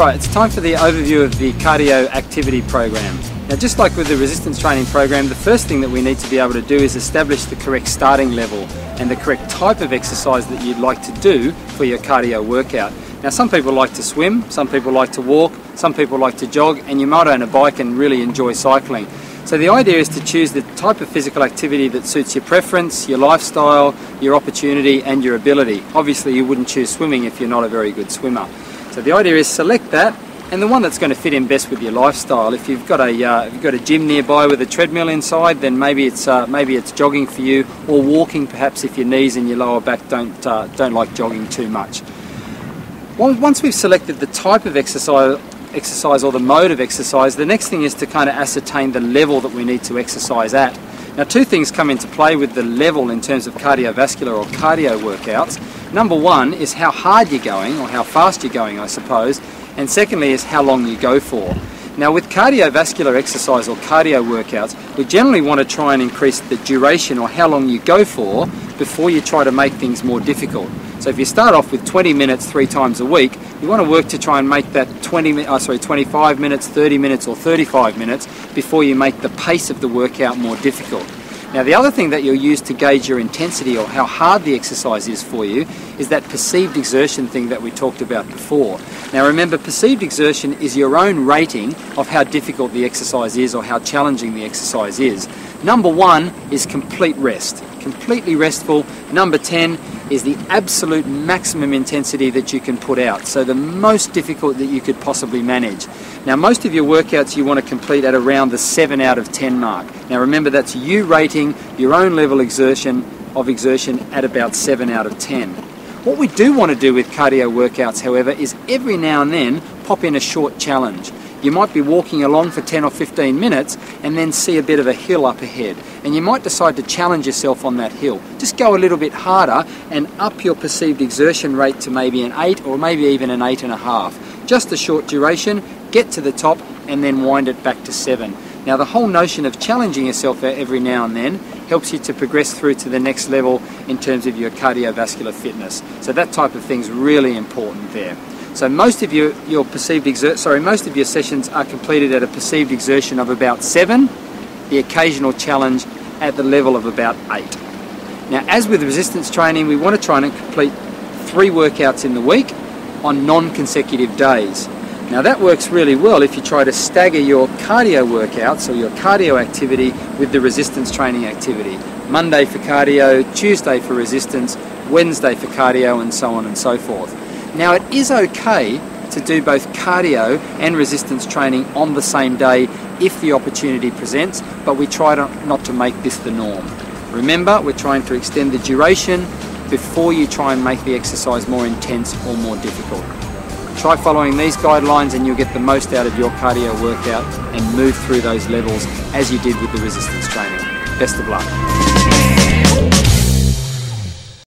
Alright, it's time for the overview of the cardio activity program. Now, just like with the resistance training program, the first thing that we need to be able to do is establish the correct starting level and the correct type of exercise that you'd like to do for your cardio workout. Now, some people like to swim, some people like to walk, some people like to jog, and you might own a bike and really enjoy cycling. So the idea is to choose the type of physical activity that suits your preference, your lifestyle, your opportunity and your ability. Obviously you wouldn't choose swimming if you're not a very good swimmer. So the idea is select that, and the one that's going to fit in best with your lifestyle. If you've got a gym nearby with a treadmill inside, then maybe it's jogging for you, or walking perhaps if your knees and your lower back don't like jogging too much. Once we've selected the type of exercise or the mode of exercise, the next thing is to kind of ascertain the level that we need to exercise at. Now, two things come into play with the level in terms of cardiovascular or cardio workouts. Number one is how hard you're going, or how fast you're going, I suppose, and secondly is how long you go for. Now, with cardiovascular exercise or cardio workouts, we generally want to try and increase the duration or how long you go for before you try to make things more difficult. So if you start off with 20 minutes 3 times a week, you want to work to try and make that 25 minutes, 30 minutes or 35 minutes before you make the pace of the workout more difficult. Now, the other thing that you'll use to gauge your intensity or how hard the exercise is for you is that perceived exertion thing that we talked about before. Now remember, perceived exertion is your own rating of how difficult the exercise is or how challenging the exercise is. Number 1 is complete rest, completely restful. Number 10 is the absolute maximum intensity that you can put out, so the most difficult that you could possibly manage. Now, most of your workouts you want to complete at around the 7 out of 10 mark. Now remember, that's you rating your own level of exertion at about 7 out of 10. What we do want to do with cardio workouts, however, is every now and then pop in a short challenge. You might be walking along for 10 or 15 minutes and then see a bit of a hill up ahead, and you might decide to challenge yourself on that hill. Just go a little bit harder and up your perceived exertion rate to maybe an 8 or maybe even an 8.5. Just a short duration, get to the top and then wind it back to 7. Now, the whole notion of challenging yourself every now and then helps you to progress through to the next level in terms of your cardiovascular fitness. So that type of thing's really important there. So most of your sessions are completed at a perceived exertion of about 7, the occasional challenge at the level of about 8. Now, as with resistance training, we want to try and complete 3 workouts in the week on non-consecutive days. Now, that works really well if you try to stagger your cardio workouts or your cardio activity with the resistance training activity. Monday for cardio, Tuesday for resistance, Wednesday for cardio, and so on and so forth. Now, it is okay to do both cardio and resistance training on the same day if the opportunity presents, but we try not to make this the norm. Remember, we're trying to extend the duration before you try and make the exercise more intense or more difficult. Try following these guidelines and you'll get the most out of your cardio workout and move through those levels as you did with the resistance training. Best of luck.